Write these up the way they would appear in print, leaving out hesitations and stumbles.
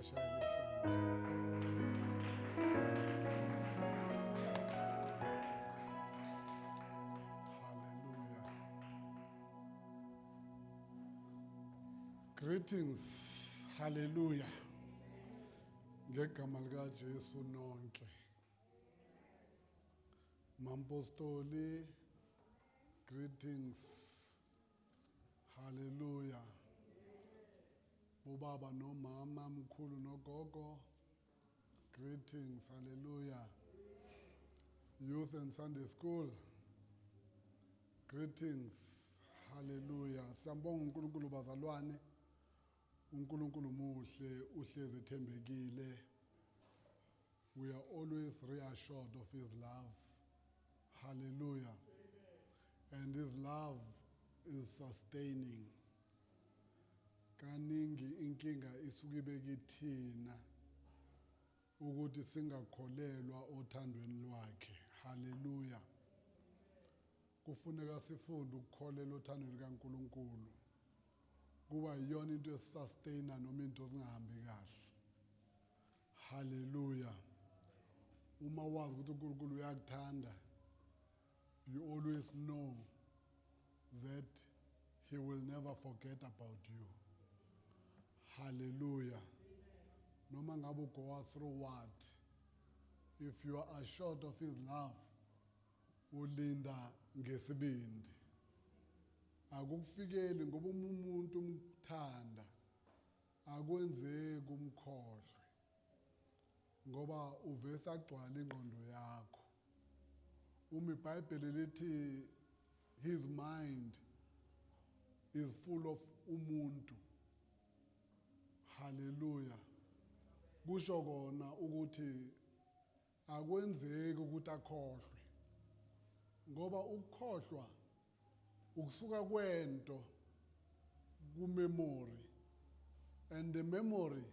sibashayele ihlombe. Hallelujah. Greetings. Hallelujah. Ngegama likaJesu nonke. Mampostoli, greetings. Hallelujah. Bobaba nomama, mkhulu nogogo, greetings. Hallelujah. Youth and Sunday School, greetings. Hallelujah. Siyambonga uNkulunkulu bazalwane. uNkulunkulu muhle, uhlezi ethembekile. We are always reassured of his love. Hallelujah. And his love is sustaining. Kaningi inkinga isuke ibekithina ukuthi singakholelwa othandweni lwakhe. Hallelujah. Kufuneka sifunde ukukholela othandweni kaNkulunkulu. Kuba yiyona into esustaina noma into zingahambi kahle. Hallelujah. Uma wazi ukuthi uNkulunkulu uyakuthanda, you always know that he will never forget about you. Hallelujah. Noma ngabe ugo through what, if you are assured of his love, ulinda ngesibindi. Akukufikeli ngoba umuntu umthanda, akwenzeki umkhohlwe, ngoba uvese agcwala ingqondo yakho. iBhayibheli lithi his mind is full of umuntu. Hallelujah. Kusho kona ukuthi akwenzeki ukuthi akhohlwe, ngoba ukukhohlwa ukusuka kwento ku-memory, and the memory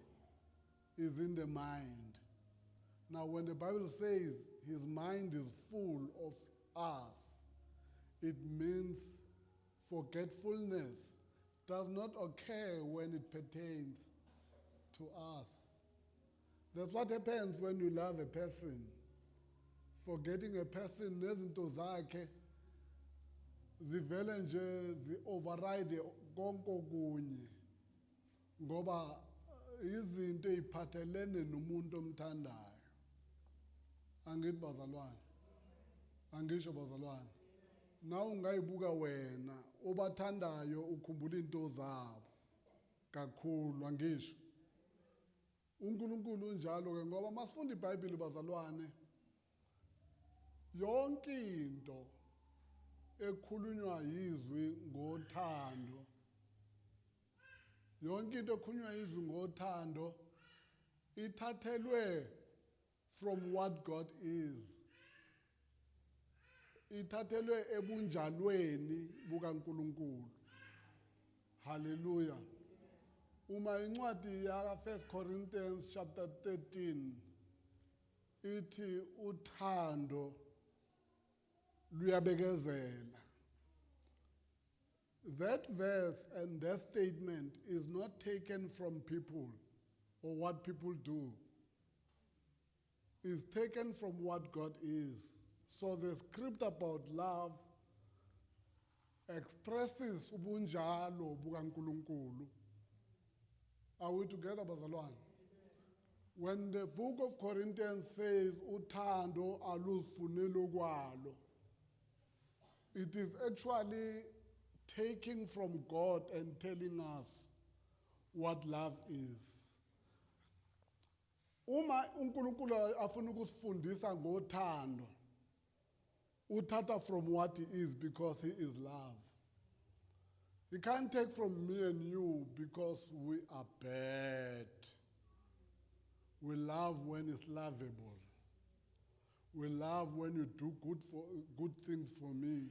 is in the mind. Now when the Bible says his mind is full of us, it means forgetfulness does not occur when it pertains to us. That's what happens when you love a person. Forgetting a person, nezinto zakhe zivele nje zi-override konke okunye, ngoba izinto eziphathelene nomuntu omthandayo. Angithi bazalwane? Angisho bazalwane? Na ungayibuka wena obathandayo ukhumbula into zabo kakhulu, angisho? uNkulunkulu unjalo ke, ngoba masifunda iBhayibheli bazalwane, yonke into ekhulunywa yizwi ngothando, yonke into ekhulunywa yizwi ngothando ithathelwe from what God is. Ithathelwe ebunjalweni bukaNkulunkulu. Hallelujah. Uma incwadi ya 1 Corinthians chapter 13 ithi uthando luyabekezela. That verse and that statement is not taken from people or what people do. It's taken from what God is. So the script about love expresses ubunjalo bukaNkulunkulu. Are we together, bazalwane? When the book of Corinthians says uthando aluzifuneli kwalo, it is actually taking from God and telling us what love is. Uma uNkulunkulu afuna ukusifundisa ngothando, uthatha from what he is because he is love. He can't take from me and you because we are bad. We love when it's lovable. We love when you do good things for me.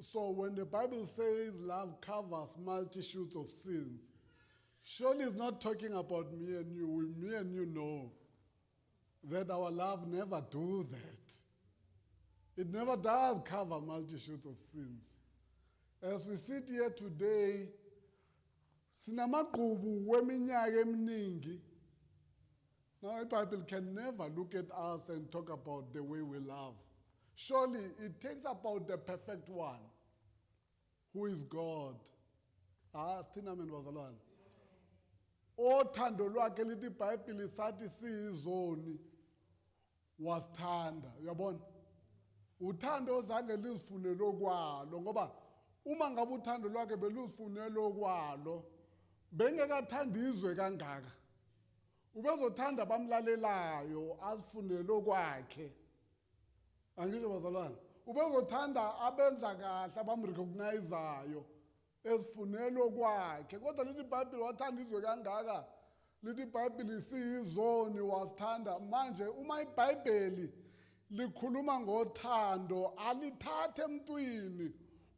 So when the Bible says love covers multitudes of sins, surely it's not talking about me and you. Me and you know that our love never do that. It never does cover multitudes of sins. As we sit here today, Sinamagqubu weminyaka eminingi. Now, the Bible can never look at us and talk about the way we love. Surely, it takes about the perfect one, who is God. Thina mina bazalwane. Othando lwakhe lithi iBhayibheli sathi siyizoni wasithanda. Uyabona? Uthando ozange lizifunele okwalo ngoba uma ngabe uthando lwakhe beluzifunele okwalo bengekathanda izwe kangaka. Ubezothanda abamlalelayo azifunele okwakhe. Angisho bazalwane. Ubezothanda abenza kahle abamrecognizeayo ezifunele okwakhe. Kodwa lithi iBhayibheli wathanda izwe kangaka. Lithi iBhayibheli siyizoni wasithanda. Manje uma iBhayibheli likhuluma ngothando alithathe emntwini.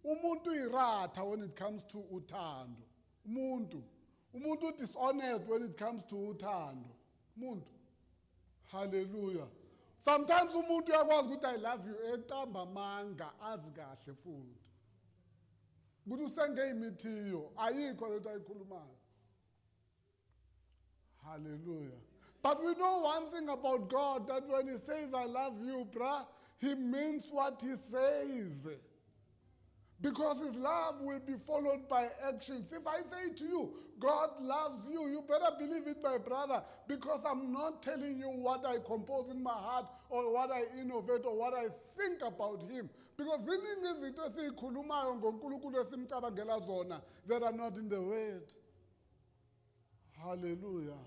Umuntu iratha when it comes to uthando. Umuntu dishonest when it comes to uthando. Umuntu. Hallelujah. Sometimes umuntu uyakwazi ukuthi I love you ecamba amanga azi kahle futhi. Kuthi usengeyimthiyo ayikho lento ayikhulumayo. Hallelujah. But we know one thing about God, that when he says I love you, bruh, he means what he says. Because his love will be followed by actions. If I say to you, God loves you, you better believe it, my brother, because I'm not telling you what I compose in my heart or what I innovate or what I think about him. Because ziningi izinto esiyikhulumayo ngoNkulunkulu esimcabangela zona that are not in the word. Hallelujah.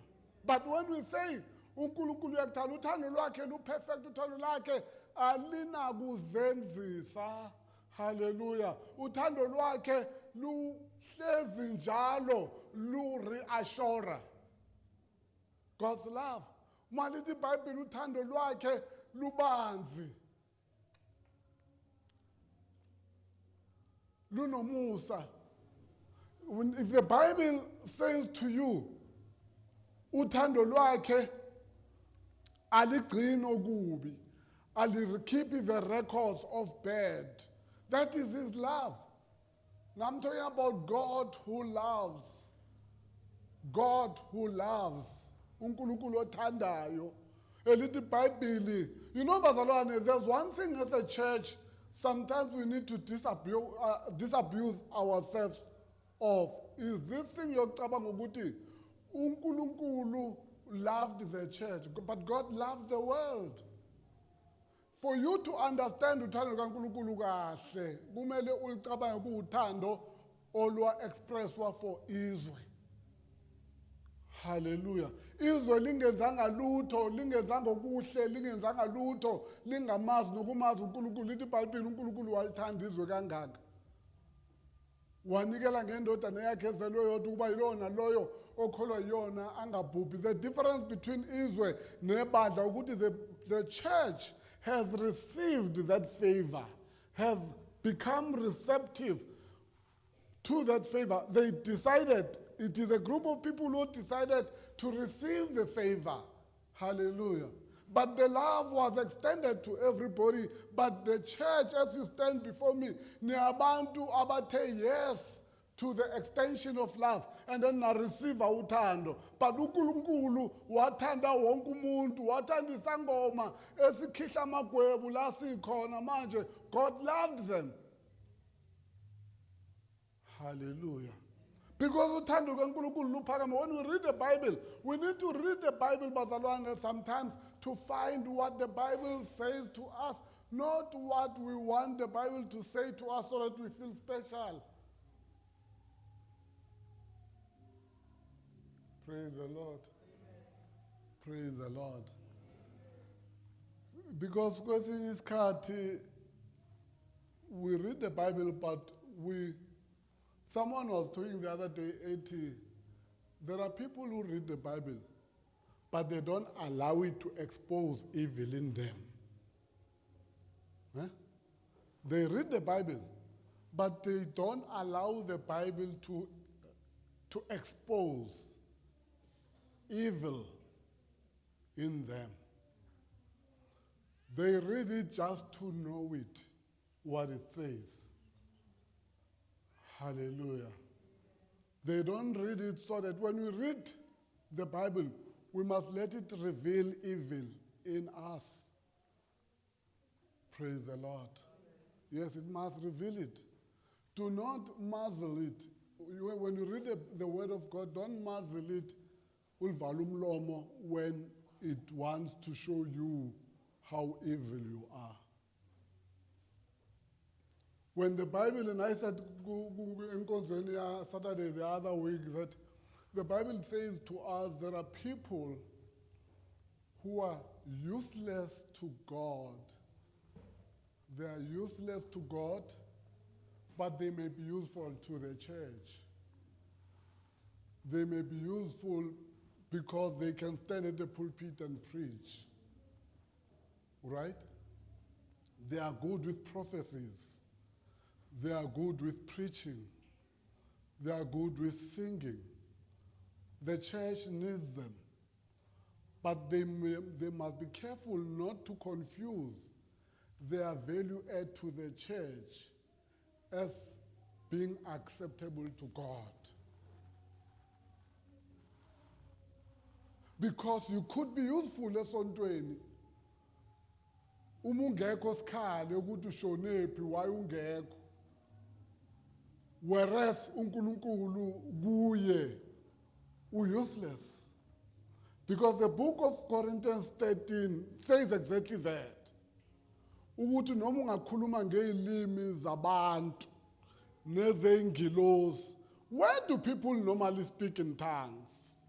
But when we say uNkulunkulu uyakuthanda, uthando lwakhe luperfect, uthando lwakhe alinakuzenzisa. Hallelujah. Uthando lwakhe luhlezi njalo lu-reassure. God's love. Uma lithi iBhayibheli uthando lwakhe lubanzi. Lunomusa. If the Bible says to you, uthando lwakhe aligcini okubi, alikhiphi the records of bad. That is his love. Now I'm talking about God who loves. God who loves. uNkulunkulu othandayo. Elithi iBhayibheli. You know, bazalwane, there's one thing as a church, sometimes we need to disabuse ourselves of. Is this thing yokucabanga ukuthi uNkulunkulu loved the church, but God loved the world. For you to understand uthando kaNkulunkulu kahle, kumele ulicabange kuuthando olwa-expresswa for izwe. Hallelujah. Izwe lingenzanga lutho, lingenzanga okuhle, lingenzanga lutho, lingamazi nokumazi uNkulunkulu. Lithi iBhayibheli uNkulunkulu walithanda izwe kangaka. Wanikela ngendodana yakhe ezelwe yodwa ukuba yilona loyo okholwa yona angabhubhi. The difference between izwe nebandla ukuthi the church has received that favor, has become receptive to that favor. They decided, it is a group of people who decided to receive the favor. Hallelujah. But the love was extended to everybody. But the church, as you stand before me, ni abantu abathe yes to the extension of love, and then na receive uthando. But uNkulunkulu wathanda wonke umuntu, wathanda isangoma esikhihla amagwebu la sikhona manje. God loved them. Hallelujah. Because uthando kaNkulunkulu luphakama. When we read the Bible, we need to read the Bible, bazalwane, sometimes to find what the Bible says to us, not what we want the Bible to say to us so that we feel special. Praise the Lord. Praise the Lord. Because kwesinye isikhathi we read the Bible, but someone was talking the other day, there are people who read the Bible, but they don't allow it to expose evil in them. Huh? They read the Bible, but they don't allow the Bible to expose evil in them. They read it just to know it, what it says. Hallelujah. They don't read it so that when we read the Bible, we must let it reveal evil in us. Praise the Lord. Yes, it must reveal it. Do not muzzle it. When you read the word of God, don't muzzle it when it wants to show you how evil you are. When the Bible, and I said in Saturday the other week, that the Bible says to us there are people who are useless to God. They are useless to God, but they may be useful to the church. They may be useful because they can stand at the pulpit and preach. Right? They are good with prophecies. They are good with preaching. They are good with singing. The church needs them. But they must be careful not to confuse their value add to the church as being acceptable to God. Because you could be useful esontweni. Uma ungekho sikhale ukuthi ushonephi why ungekho. Whereas uNkulunkulu kuye useless. Because the book of Corinthians 13 says exactly that. Ukuthi noma ungakhuluma ngezilimi zabantu nezengilosi. Where do people normally speak in tongues?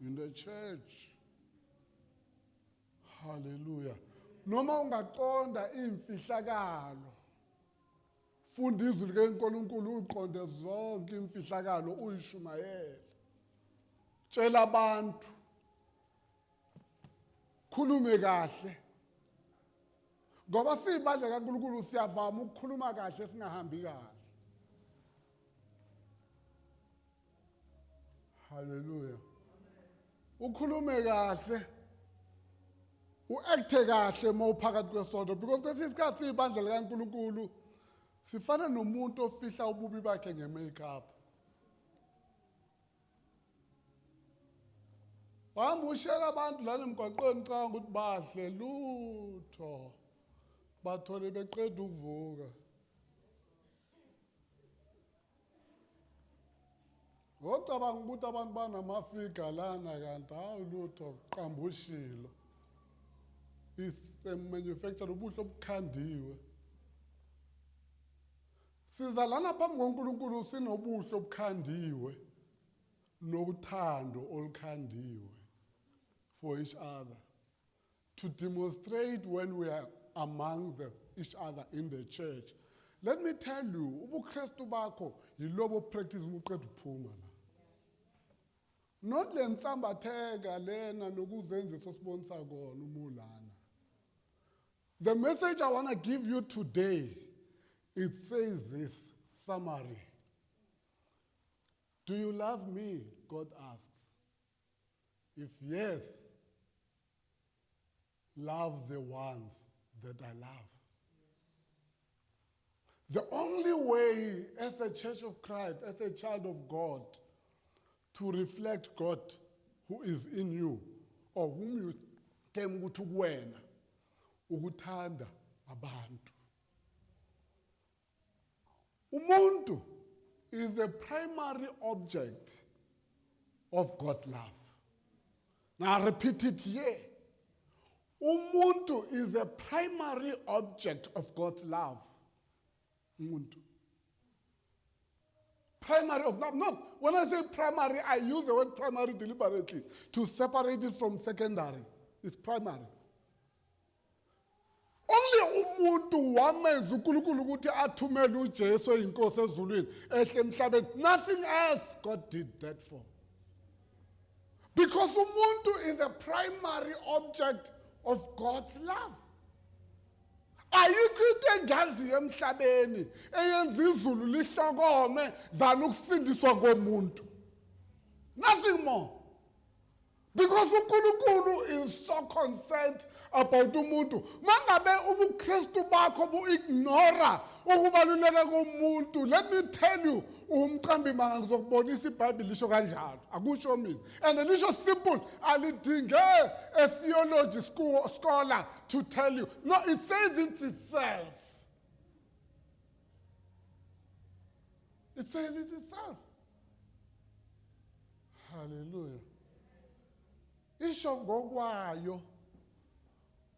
In the church. Hallelujah. Noma ungaqonda imfihlakalo. Funda izwi likaNkulunkulu uqonde zonke imfihlakalo uyishumayele. Tshela abantu. Khulume kahle. Ngoba sibandla kaNkulunkulu siyavama ukukhuluma kahle singahambi kahle. Hallelujah. Ukhulume kahle. U-acte kahle uma uphakathi kwesonto because kwesinye isikhathi ibandla likaNkulunkulu sifana nomuntu ofihla ububi bakhe nge-makeup. Wahamba ushela abantu lana emgwaqweni canga ukuthi bahle lutho. Bathole beqeda ukuvuka. Ngocabanga ukuthi abantu banamafiga lana kanti hawu lutho qambushilo. Is manufactured ubuhle obukhandiwe. Sizalana phambi koNkulunkulu sinobuhle obukhandiwe nokuthando olukhandiwe for each other to demonstrate when we are among each other in the church. Let me tell you, ubuKristu bakho yilobo practice uqeda ukuphuma la. Not le nsambatheka lena nokuzenzisa osibonisa kona umulana. The message I want to give you today, it says this summary. Do you love me? God asks. If yes, love the ones that I love. The only way as a church of Christ, as a child of God, to reflect God who is in you, or whom you came to win, ukuthanda abantu. Umuntu is the primary object of God's love. Now I repeat it here. Umuntu is the primary object of God's love. Umuntu. Primary, not when I say primary, I use the word primary deliberately to separate it from secondary. It's primary. Only umuntu wamenza uNkulunkulu ukuthi athumele uJesu inkosi ezulwini ehle emhlabeni. Nothing else God did that for. Because umuntu is a primary object of God's love. Ayikho into engaziyo emhlabeni eyenza izulu lihlokome than ukusindiswa komuntu. Nothing more. Because uNkulunkulu is so concerned about umuntu. Mangabe ubuKristu bakho bu-ignora ukubaluleka komuntu, let me tell you, umqambi manga ngizokubonisa iBhayibheli lisho kanjalo. Akusho mina. And lisho simple, alidinge a theology scholar to tell you. No, it says it itself. It says it itself. Hallelujah. Isho ngokwayo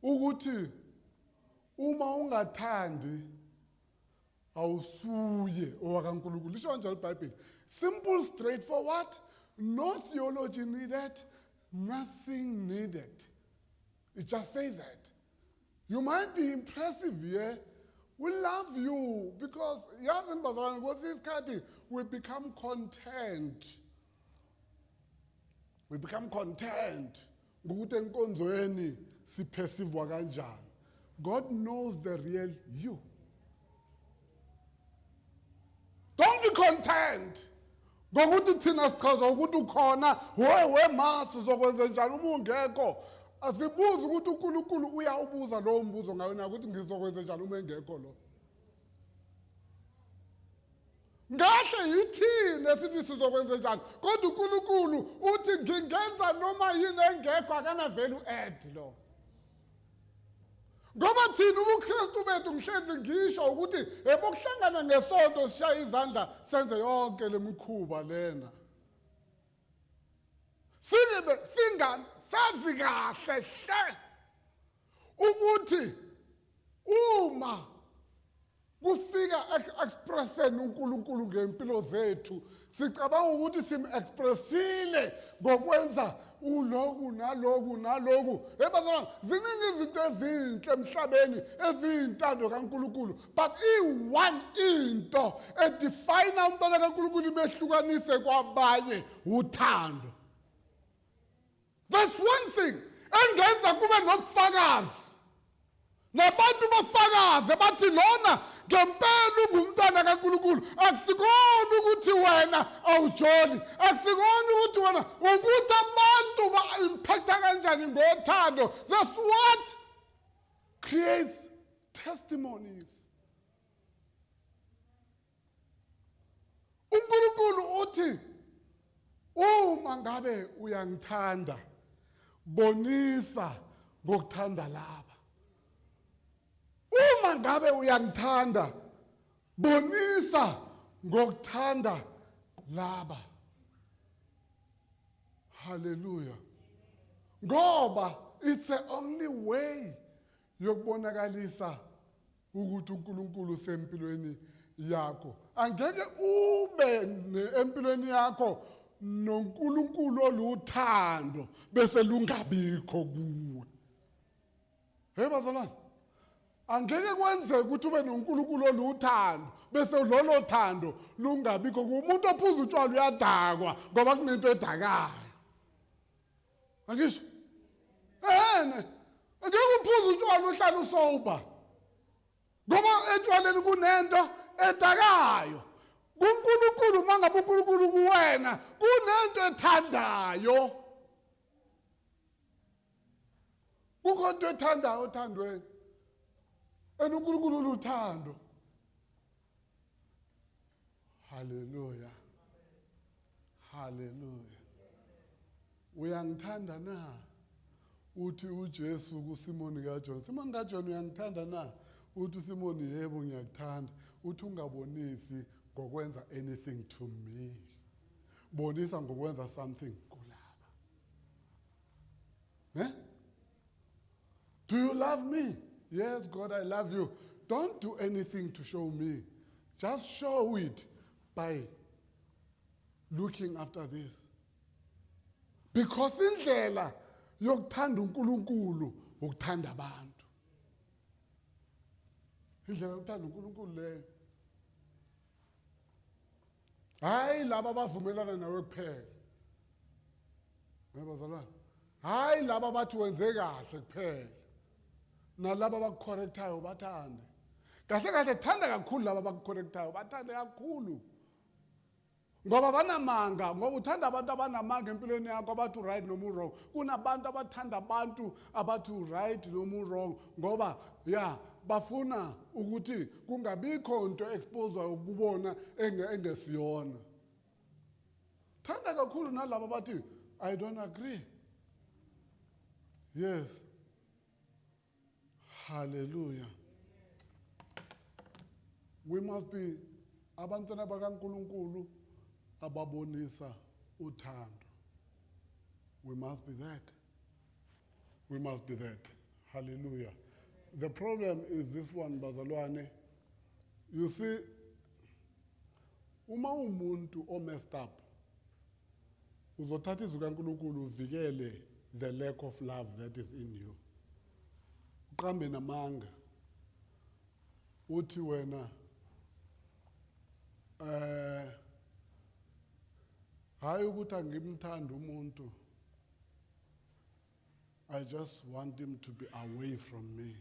ukuthi uma ungathandi awusuye owakaNkulunkulu. Lisho kanjalo iBhayibheli. Simple, straightforward, no theology needed, nothing needed. It just says that. You might be impressive here. We love you because yazi bazalwane ngosisikhathi we become content. We become content ngokuthi enkonzweni siphesivwa kanjani. God knows the real you. Don't be content ngokuthi thina sichaza ukuthi ukhona we masu zokwenza njalo uma ungekho. Asibuzi ukuthi uNkulunkulu uyawubuza lowo mbuzo ngawe na ukuthi ngizokwenza njalo uma engekho lo. Ngahle yithini esithi sizokwenza njani kodwa uNkulunkulu uthi ngingenza noma yini engekho akana value add lo. Ngoba thina ubuKristu bethu ngihlezi ngisho ukuthi ebokuhlangana ngesonto sishaya izandla senze yonke lemikhuba lena. Sazi kahle hle ukuthi uma kufika expresseni uNkulunkulu ngempilo zethu sicabanga ukuthi sim-expressile ngokwenza uloku naloku. Ebazalwane ziningi izinto ezinhle emhlabeni eziyintando kaNkulunkulu, but one into edefine umntwana kaNkulunkulu imehlukanise kwabanye uthando. That's one thing. Engenza kube nobufakazi. Nabantu bafakaze bathi lona ngempela ungumntwana kaNkulunkulu. Akusikona ukuthi wena awujoli. Akusikona ukuthi wena ukuthi abantu ba-impacta kanjani ngothando. That's what creates testimonies. uNkulunkulu uthi uma ngabe uyangithanda bonisa ngokuthanda laba. Uma ngabe uyangithanda bonisa ngokuthanda laba. Hallelujah. Ngoba it's the only way yokubonakalisa ukuthi uNkulunkulu usempilweni yakho. Angeke ube empilweni yakho noNkulunkulu oluthando bese lungabikho kuwe. Hey bazalwane, angeke kwenzeke ukuthi ube noNkulunkulu oluthando bese lolo thando lungabikho kuwe. Umuntu ophuza utshwala uyadakwa ngoba kunento edakayo. Angisho? Angeke uphuza utshwala uhlala usoba. Ngoba etshwaleni kunento edakayo. kuNkulunkulu mangabe uNkulunkulu kuwena kunento ethandayo. Kukho into ethandayo othandweni. uNkulunkulu luthando. Hallelujah. Hallelujah. Uyangithanda na? Uthi uJesu kuSimoni kaJona. Simoni kaJona uyangithanda na? Uthi uSimoni yebo ngiyakuthanda. Uthi ungabonisi ngokwenza anything to me. Bonisa ngokwenza something kulaba. Do you love me? Yes, God, I love you. Don't do anything to show me. Just show it by looking after this. Because indlela yokuthanda uNkulunkulu ukuthanda abantu. Indlela yokuthanda uNkulunkulu leyo. Hayi laba bavumelana nawe kuphela. Ngiyabazalwana. Hayi laba bathi wenze kahle kuphela. Nalaba bakucorrectayo bathande. Kahle kahle thanda kakhulu laba bakucorrectayo bathande kakhulu. Ngoba banamanga, ngoba uthanda abantu abanamanga empilweni yakho abathi right noma wrong. Kunabantu abathanda abantu abathi right noma wrong ngoba bafuna ukuthi kungabikho into exposewayo ukubona engesiyona. Thanda kakhulu nalabo abathi I don't agree. Yes. Hallelujah. We must be abantwana bakaNkulunkulu ababonisa uthando. We must be that. We must be that. Hallelujah. The problem is this one, bazalwane. You see, uma umuntu o messed up, uzothatha izwi kaNkulunkulu uvikele the lack of love that is in you. Uqambe namanga. Uthi wena hayi ukuthi angimthanda umuntu. I just want him to be away from me.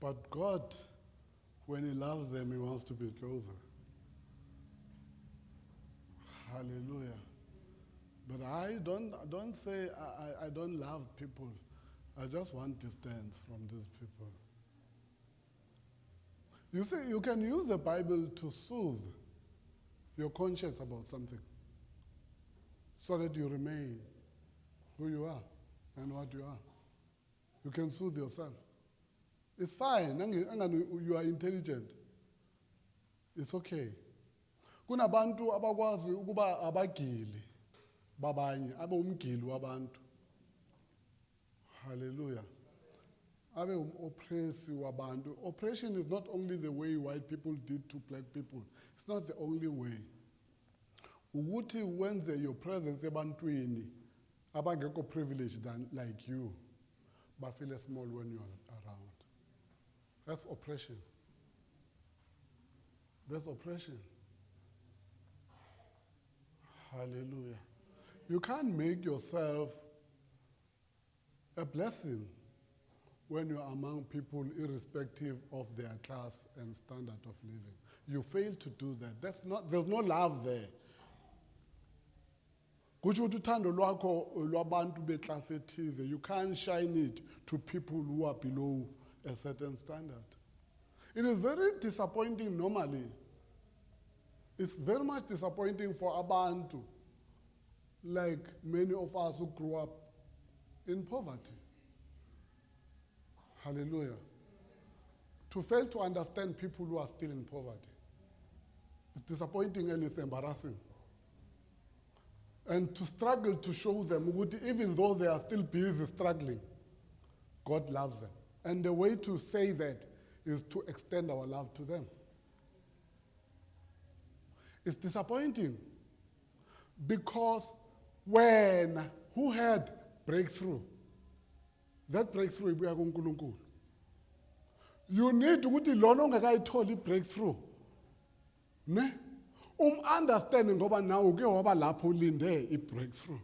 But God, when he loves them, he wants to be closer. Hallelujah. But I don't say I don't love people. I just want distance from these people. You see, you can use the Bible to soothe your conscience about something so that you remain who you are and what you are. You can soothe yourself. It's fine. You are intelligent. It's okay. Kunabantu abakwazi ukuba abagili babanye abe umgili wabantu. Hallelujah. Abe oppressive wabantu. Oppression is not only the way white people did to black people. It's not the only way. Ukuthi wenze your presence ebantwini abangekho privileged than like you, but feel small when you are around. That's oppression. That's oppression. Hallelujah. You can't make yourself a blessing when you're among people irrespective of their class and standard of living. You fail to do that. There's no love there. You can't shine it to people who are below a certain standard. It is very disappointing normally. It's very much disappointing for abantu, like many of us who grew up in poverty. Hallelujah. To fail to understand people who are still in poverty. It's disappointing and it's embarrassing. And to struggle to show them, even though they are still busy struggling, God loves them. And the way to say that is to extend our love to them. It's disappointing because who had breakthrough? That breakthrough ibuya kuNkulunkulu. You need ukuthi lona ongakayitholi breakthrough. Ne? Understanding ngoba now uke waba lapho ulinde i-breakthrough.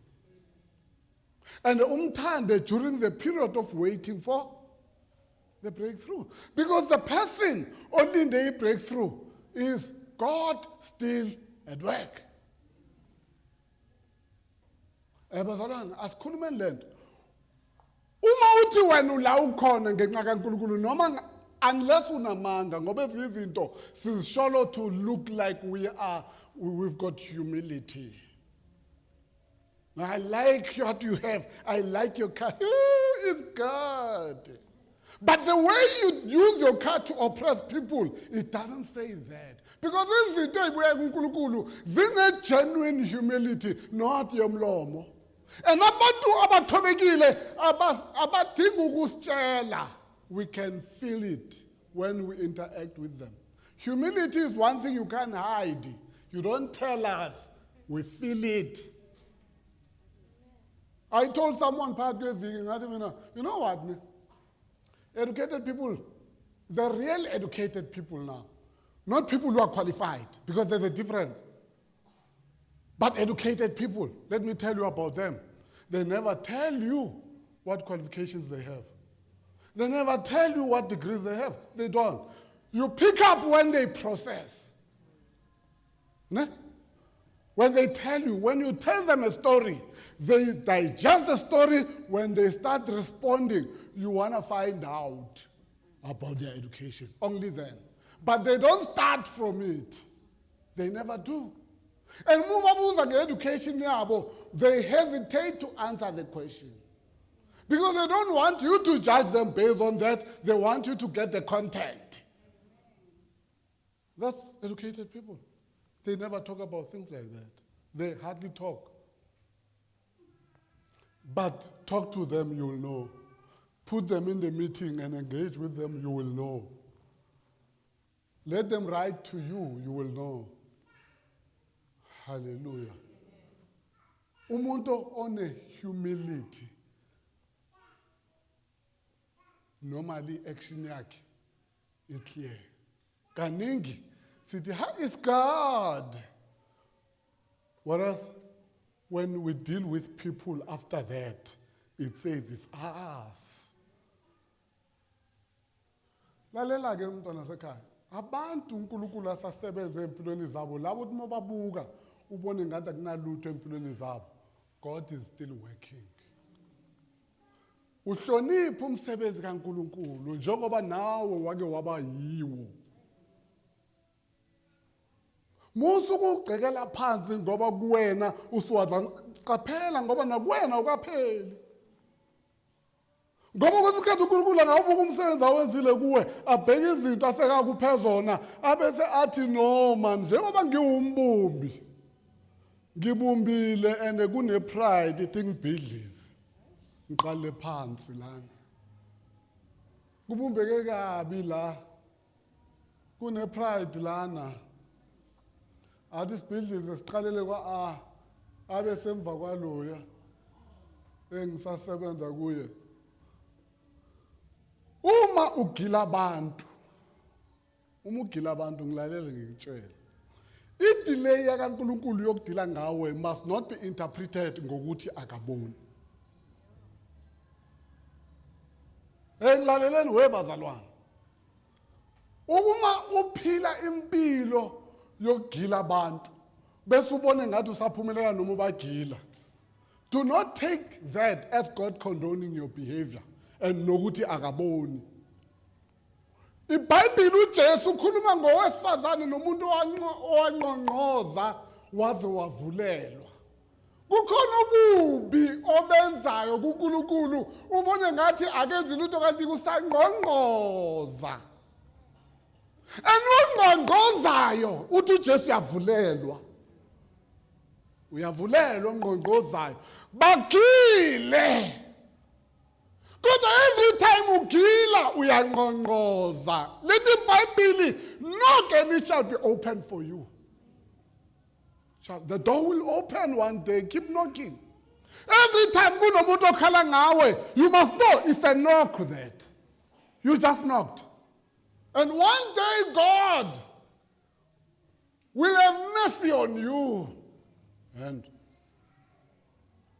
And umthande during the period of waiting for the breakthrough. Because the person olinde i-breakthrough is God still at work. Bazalwane, asikhulume lento. Uma uthi wena ula ukhona ngenxa kaNkulunkulu noma unless unamanga ngoba izinto sisholo to look like we've got humility. I like what you have. I like your car. It's God. But the way you use your car to oppress people, it doesn't say that. Because izinto ezibuya kuNkulunkulu zine genuine humility, not yomlomo. And abantu abathobekile abadinga ukusitshela, we can feel it when we interact with them. Humility is one thing you can't hide. You don't tell us, we feel it. I told someone part of the you know what? Educated people, the real educated people now, not people who are qualified, because there's a difference. But educated people, let me tell you about them. They never tell you what qualifications they have. They never tell you what degrees they have. They don't. You pick up when they process. Ne? When they tell you, when you tell them a story, they digest the story. When they start responding, you want to find out about their education. Only then. But they don't start from it. They never do. And move education, they hesitate to answer the question. Because they don't want you to judge them based on that. They want you to get the content. That's educated people. They never talk about things like that. They hardly talk. But talk to them, you will know. Put them in the meeting and engage with them, you will know. Let them write to you, you will know. Hallelujah. Umuntu one humility. Normally action yakhe iclear. Kaningi sithi ha is God. Whereas when we deal with people after that, it says it's us. Lalela ke mntwana sekhaya. Abantu uNkulunkulu asasebenza empilweni zabo labo uthi mobabuka ubone ngathi akunalutho empilweni zabo. God is still working. Uhloniphe umsebenzi kaNkulunkulu njengoba nawe wake waba yiwo. Musuku ugcekela phansi ngoba kuwena usuwadla qaphela ngoba nakuwena ukapheli. Ngoba kusikhathi uNkulunkulu angawubuka umsebenzi awenzile kuwe abheke izinto asekakuphe zona abese athi no man njengoba ngiwumbumbi ngibumbile and kune pride ithi ngibhidlize ngiqale phansi lana kubumbeke kabi la kune pride lana athi sibhidlize siqalele kwa abe semva kwaloya engisasebenza kuye. Uma ugila abantu ngilalele ngikutshela idelay yakaNkulunkulu yokudila ngawe must not be interpreted ngokuthi akaboni. Ngilaleleni webazalwane. Uma uphila impilo yokugila abantu bese ubone ngathi usaphumelela noma ubagila. Do not take that as God condoning your behavior and nokuthi akaboni. IBhayibheli uJesu ukhuluma ngowesifazane nomuntu owanqonqoza waze wavulelwa. Kukhona ububi obenzayo kuNkulunkulu ubone ngathi akenzi lutho kanti kusangqonqoza. Ongqonqozayo uthi uJesu uyavulelwa. Uyavulelwa ongqonqozayo. Bagile. Kodwa every time ugila uyangqonqoza. Let the Bible knock and it shall be open for you. The door will open one day. Keep knocking. Every time kunomuntu okhala ngawe, you must know it's a knock that. You just knocked. And one day God will have mercy on you and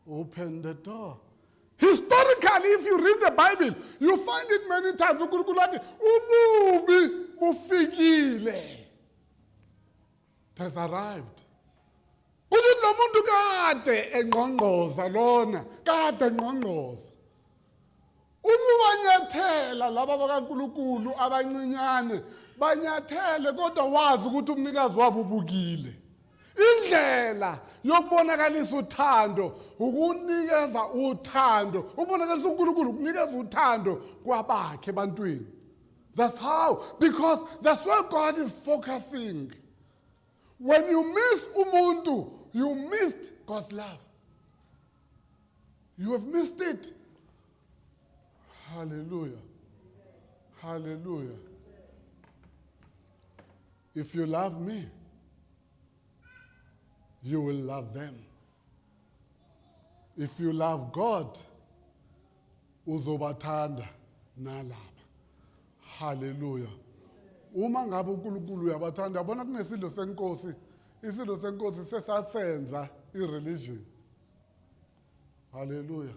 open the door. Historically, if you read the Bible, you find it many times. Ububi bufikile. It has arrived. Kuthi lo muntu kade engqongqoza lona, kade engqongqoza. Banyathela laba bakaNkulunkulu abancinyane banyathele kodwa wazi ukuthi umnikazi wabo ubukile. Indlela yokubonakalisa uthando ukunikeza uthando ubonakalisa uNkulunkulu ukunikeza uthando kwabakhe ebantwini. That's how, because that's where God is focusing. When you miss umuntu, you missed God's love. You have missed it. Hallelujah. Hallelujah. If you love me, you will love them. If you love God, uzobathanda nalaba. Hallelujah. Uma ngabe uNkulunkulu uyabathanda yabona kunesidlo senkosi. Isidlo senkosi sesasenza ireligion. Hallelujah.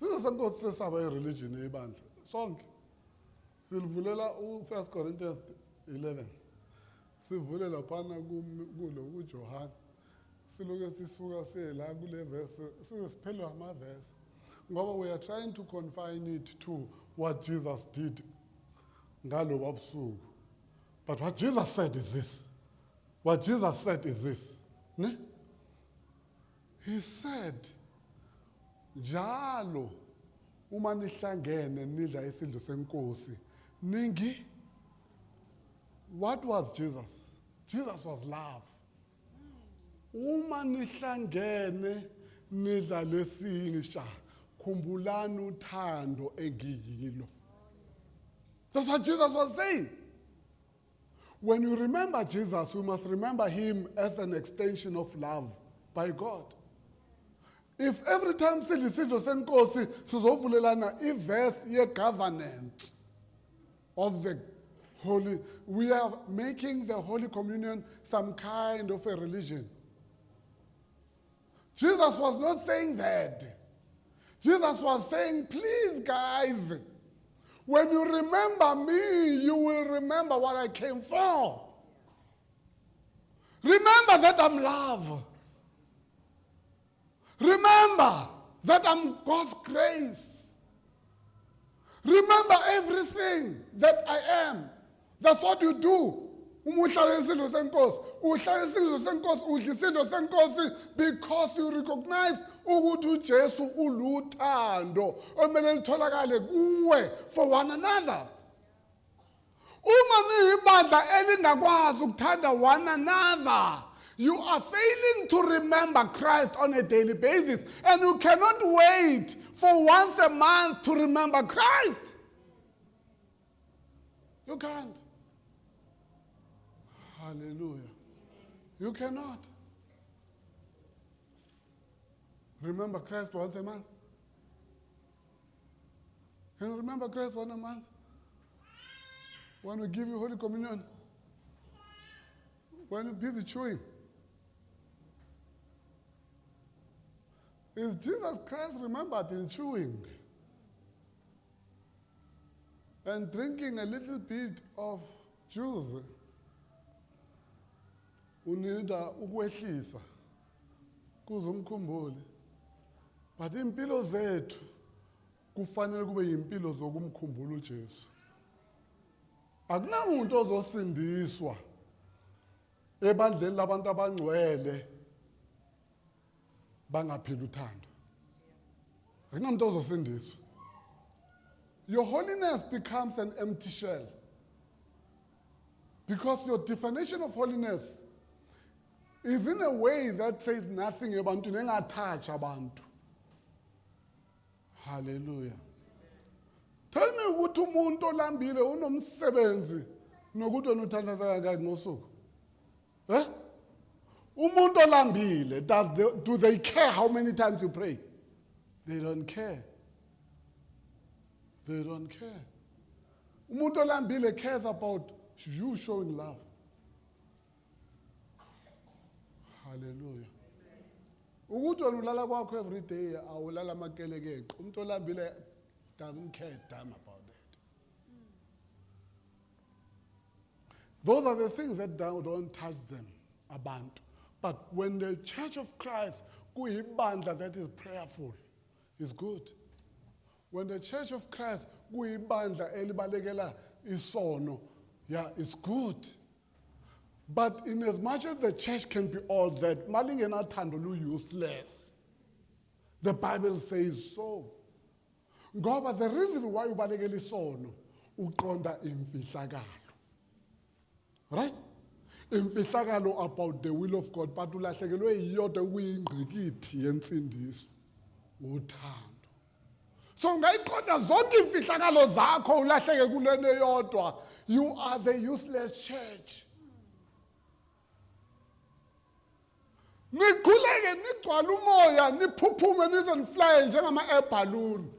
Isidlo senkosi sesaba ireligion ebandla. Sonke. Silvulela u1 Corinthians 11. sivule laphana kulo uJohane siloke sisuka sela kule verse siphelwa amavesi ngoba we are trying to confine it to what Jesus did ngalo babusuku. But what Jesus said is this. What Jesus said is this. Ne? He said, njalo uma nihlangene nidla isidlo senkosi ningi. What was Jesus? Jesus was love. Uma nihlangene nidla lesisha khumbulani uthando engiyilo. That's what Jesus was saying. When you remember Jesus, you must remember him as an extension of love by God. If every time sidla isidlo senkosi sizovulelana iverse ye-governance of the Holy, we are making the Holy Communion some kind of a religion. Jesus was not saying that. Jesus was saying, please guys, when you remember me, you will remember what I came for. Remember that I'm love. Remember that I'm God's grace. Remember everything that I am. That's what you do. Because you recognize ukuthi uJesu uluthando omele litholakale kuwe for one another. Uma niyibandla elingakwazi ukuthanda one another, you are failing to remember Christ on a daily basis, and you cannot wait for once a month to remember Christ. You can't. Hallelujah. You cannot. Remember Christ once a month? Can you remember Christ once a month? When we give you Holy Communion? When you're busy chewing? Is Jesus Christ remembered in chewing and drinking a little bit of juice? Unida ukwehlisa kuze umkhumbule. But impilo zethu kufanele kube yimpilo zokumkhumbula uJesu. Akunamuntu ozosindiswa ebandleni labantu abangcwele bangaphila uthando. Akunamuntu ozosindiswa. Your holiness becomes an empty shell. Because your definition of holiness is in a way that says nothing about you, engatouch abantu. Hallelujah. Tell me ukuthi umuntu olambile unomsebenzi nokuthi wena uthandaza kangaki ngosuku. Umuntu olambile, do they care how many times you pray? They don't care. They don't care. Umuntu olambile cares about you showing love. Hallelujah. Ukuthi wena ulala kwakho every day awulala amakelekeqe. Umuntu olambile doesn't care a damn about that. Those are the things that don't touch them, abantu. But when the Church of Christ kuyibandla that is prayerful, is good. When the Church of Christ kuyibandla elibalekela isono, yeah, it's good. But in as much as the church can be all that, malingena thando lu useless. The Bible says so. Ngoba the reason why ubalekela isono uqonda imfihlakalo. Right? Imfihlakalo about the will of God, but ulahlekelwe iyodwa kuyingqikithi yensindiso uthando. So ngayiqonda zonke imfihlakalo zakho ulahleke kulene yodwa, you are the useless church. Nikhuleke nigcwala umoya niphuphume nize nifly njengama-air balloon.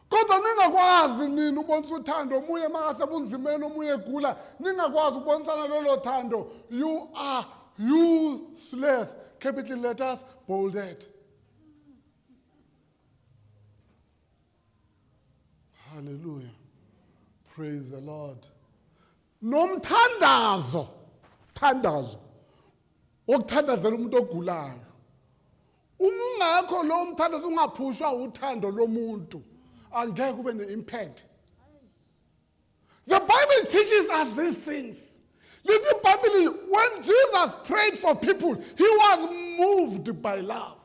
Kodwa ningakwazi nini ubonisa uthando omunye makase bunzimeni omunye egula ningakwazi ukubonisana lolo thando, you are useless. Capital letters bolded. Hallelujah. Praise the Lord. Nomthandazo. Thandazo. Okuthandazela umuntu ogulayo. Uma ungakho lo mthandazo ungaphushwa uthando lomuntu, angeke ube ne-impact. The Bible teaches us these things. The Bible, when Jesus prayed for people, he was moved by love.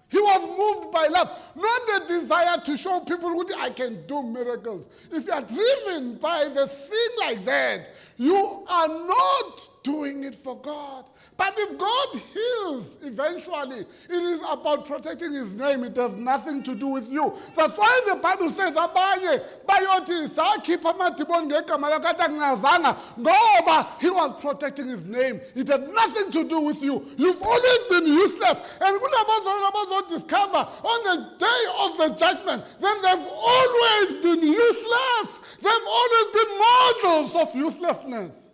He was moved by love, not the desire to show people what I can do miracles. If you are driven by the thing like that, you are not doing it for God. But if God heals eventually, it is about protecting his name. It has nothing to do with you. That's why the Bible says, abanye bayothi sakhipha amadimoni ngegama lakhe ngingazanga ngoba he was protecting his name. It had nothing to do with you. You've always been useless. And kunabazona discover on the day of the judgment, then they've always been useless. They've always been models of uselessness.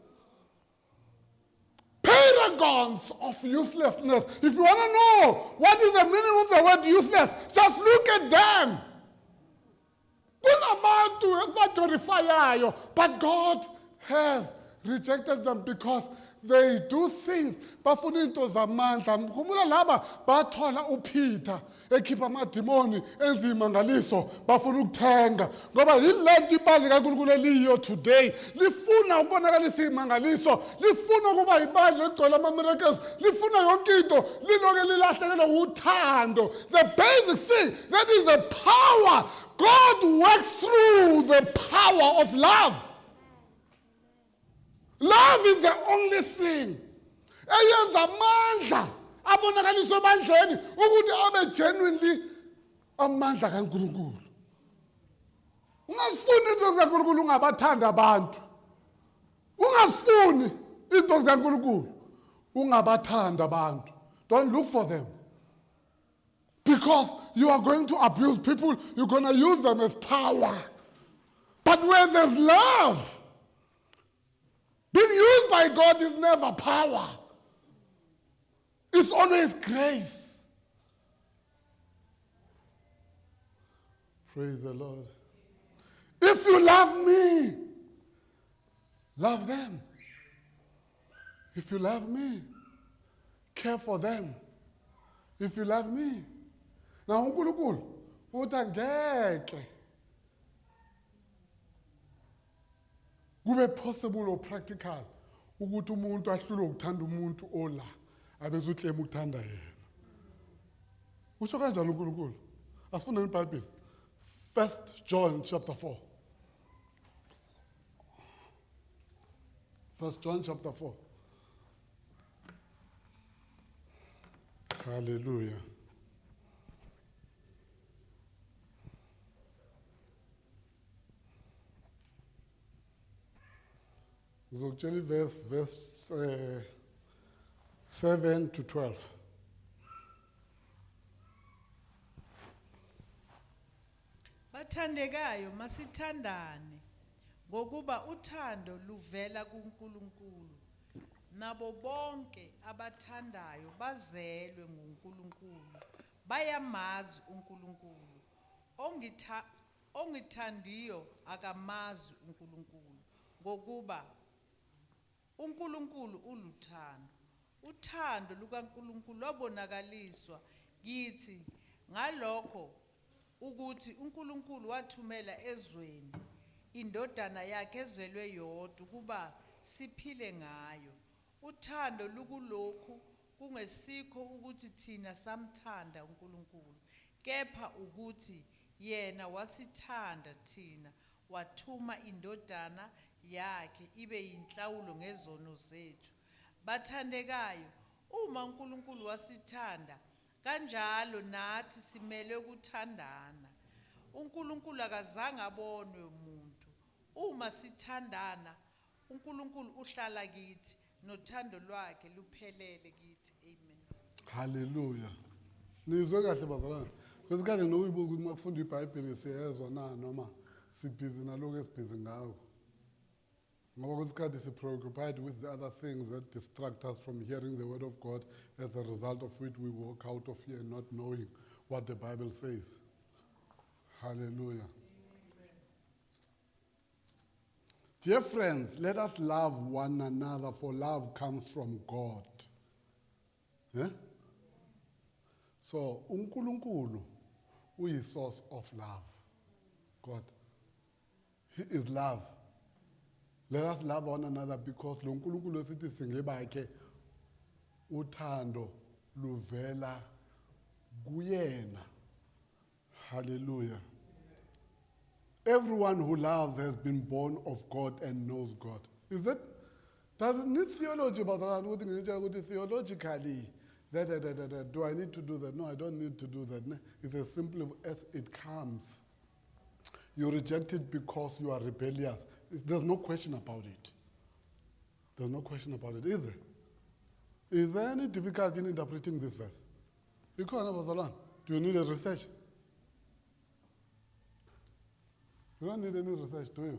Paragons of uselessness. If you want to know what is the meaning of the word useless, just look at them. But God has rejected them because they do things. Bafuna into zamandla. Khumbula laba bathola uPeter ekhipha amadimoni enza imangaliso bafuna ukuthenga ngoba yilento ibandla kaNkulunkulu eliyo today lifuna ukubonakalisa imangaliso lifuna ukuba ibandla egcwele ama-miracles lifuna yonke into liloke lilahlekelwe uthando. The basic thing, that is the power. God works through the power of love. Love is the only thing eyenza amandla abonakaliswe ebandleni ukuthi abe genuinely amandla kaNkulunkulu. Ungafuni into zikaNkulunkulu ungabathanda abantu. Ungafuni into zikaNkulunkulu ungabathanda abantu. Don't look for them. Because you are going to abuse people, you're going to use them as power. But where there's love, being used by God is never power. It's always grace. Praise the Lord. If you love me, love them. If you love me, care for them. If you love me. Now, uNkulunkulu uthi angeke kube possible or practical ukuthi umuntu ahlule ukuthanda umuntu ola abeze uklema ukuthanda yena. Usho kanjani uNkulunkulu? Asifundeni iBhayibheli. 1 John chapter 4. 1 John chapter 4. Hallelujah. Ngizokutshela verse 7 to 12. Bathandekayo masithandane ngokuba uthando luvela kuNkulunkulu. Nabo bonke abathandayo bazelwe nguNkulunkulu. Bayamazi uNkulunkulu. Ongithandiyo akamazi uNkulunkulu ngokuba uNkulunkulu uluthando. Uthando lukaNkulunkulu lwabonakaliswa kithi ngalokho ukuthi uNkulunkulu wathumela ezweni indodana yakhe ezelwe yodwa ukuba siphile ngayo. Uthando lukulokhu kungesikho ukuthi thina samthanda uNkulunkulu, kepha ukuthi yena wasithanda thina wathuma indodana yakhe ibe yinhlawulo ngezono zethu. Bathandekayo, uma uNkulunkulu wasithanda kanjalo nathi simele ukuthandana. uNkulunkulu akazange abonwe umuntu. Uma sithandana, uNkulunkulu uhlala kithi nothando lwakhe luphelele kithi. Amen. Hallelujah. Nizwe kahle bazalwane. Kwesikhathi nokuyibuka ukuthi mafunda iBhayibheli siyezwa na noma sibhizi naloko esibhizi ngawo. Ngoba kwesikhathi si-preoccupied with the other things that distract us from hearing the word of God, as a result of which we walk out of here not knowing what the Bible says. Hallelujah. Dear friends, let us love one another, for love comes from God. Eh? So, uNkulunkulu is source of love. God. He is love. Let us love one another because lo nkulunkulu esithi singebakhe uthando luvela kuyena. Hallelujah. Everyone who loves has been born of God and knows God. Is it? Does it need theology? Theologically, do I need to do that? No, I don't need to do that. It's as simple as it comes. You reject it because you are rebellious. There's no question about it. There's no question about it, is there? Is there any difficulty in interpreting this verse? Do you need a research? You don't need any research, do you?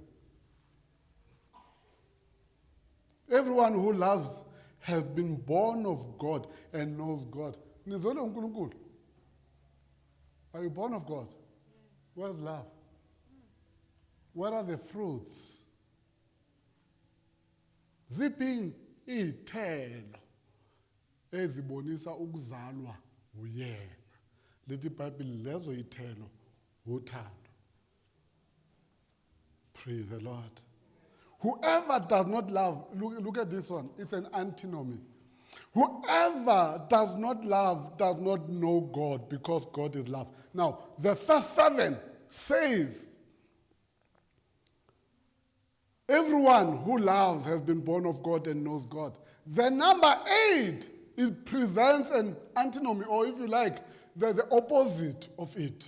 Everyone who loves has been born of God and knows God. Are you born of God? Yes. Where's love? Where are the fruits? Zipping ithelo ezibonisa ukuzalwa uyena. Lithi iBhayibheli lezo ithelo uthando. Praise the Lord. Whoever does not love, look at this one, it's an antinomy. Whoever does not love does not know God, because God is love. Now, the first 7 says, everyone who loves has been born of God and knows God. The number 8, it presents an antinomy, or if you like, the opposite of it.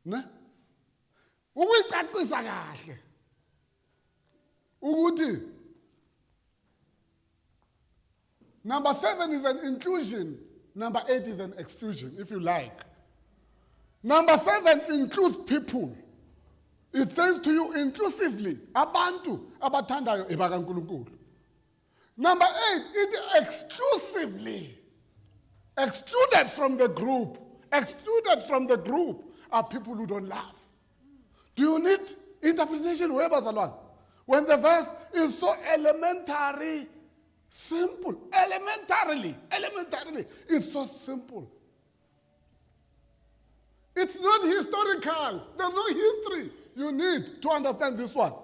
Ne? Ukuyicacisa kahle ukuthi number 7 is an inclusion, number 8 is an exclusion, if you like. Number 7 includes people. It says to you inclusively, abantu abathandayo ebakaNkulunkulu. Number 8, it exclusively excluded from the group. Excluded from the group are people who don't love. Do you need interpretation? When the verse is so elementary, simple, elementarily, it's so simple. It's not historical. There's no history you need to understand this one.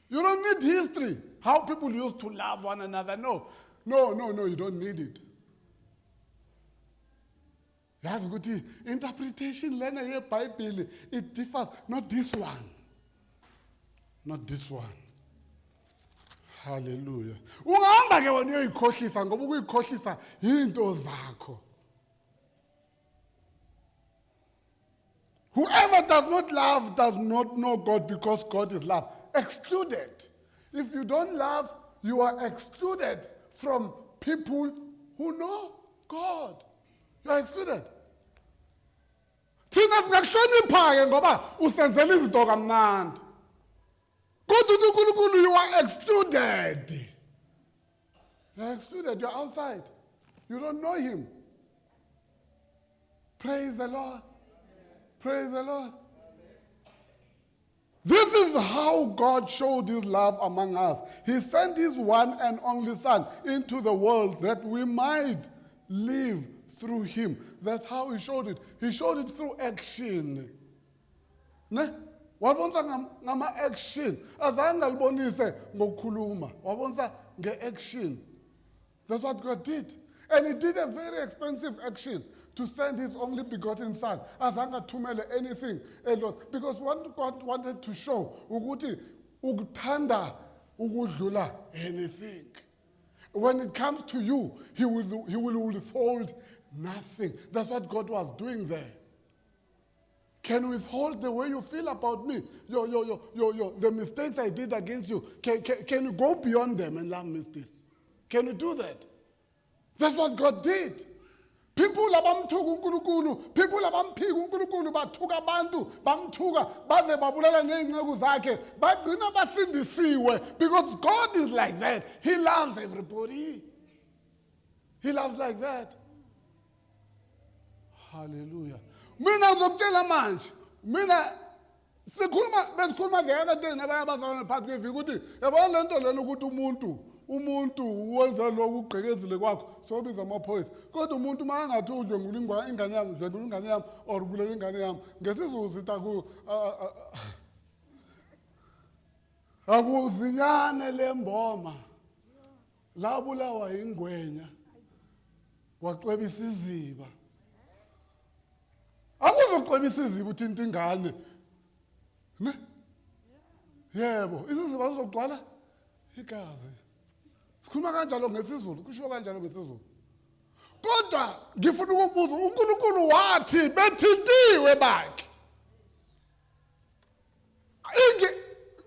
You don't need history. How people used to love one another. No, you don't need it. That's good. Interpretation, Bible, it differs. Not this one. Not this one. Hallelujah. Ungahamba ke wena uyikhohlisa ngoba ukuyikhohlisa into zakho. Whoever does not love does not know God, because God is love. Excluded. If you don't love, you are excluded from people who know God. You are excluded. Thina singakuhlonipha-ke ngoba usenzela izinto kamnandi. Kodwa uNkulunkulu, you are excluded. You are excluded. You are outside. You don't know him. Praise the Lord. Praise the Lord. This is how God showed his love among us. He sent his one and only Son into the world that we might live through him. That's how he showed it. He showed it through action. Ne? Wabonisa ngama-action. Azange alibonise ngokukhuluma. Wabonisa nge-action. That's what God did. And he did a very expensive action to send his only begotten Son. Azange athumele anything else. Because what God wanted to show, ukuthi ukuthanda ukudlula anything. When it comes to you, he will withhold nothing. That's what God was doing there. Can withhold the way you feel about me, the mistakes I did against you. Can you go beyond them and love me still? Can you do that? That's what God did. People abamthuka uNkulunkulu, people abamphika uNkulunkulu bathuka abantu, bamthuka baze babulala neenceku zakhe, bagcina basindisiwe, because God is like that. He loves everybody. He loves like that. Hallelujah. Mina ngizokutshela manje, mina besikhuluma vekakateni abayabazalwane phakathi kweviki ukuthi yabona le nto lena ukuthi umuntu wenza lokhu ugqekezile kwakho sobiza amaphoyisa kodwa umuntu uma engathi udlwengula ingane yami udlwengula ingane yami or ubulela ingane yami ngesizulu sithi akuzinyane lemboma labulawa ingwenya wacwebisa iziba akuzocwebisa iziba uthinta ingane ne yebo isiziba sizogcwala igazi sikhuluma kanjalo ngesizulu kusho kanjalo ngesizulu kodwa ngifuna ukubuza uNkulunkulu wathi bethintiwe bakhe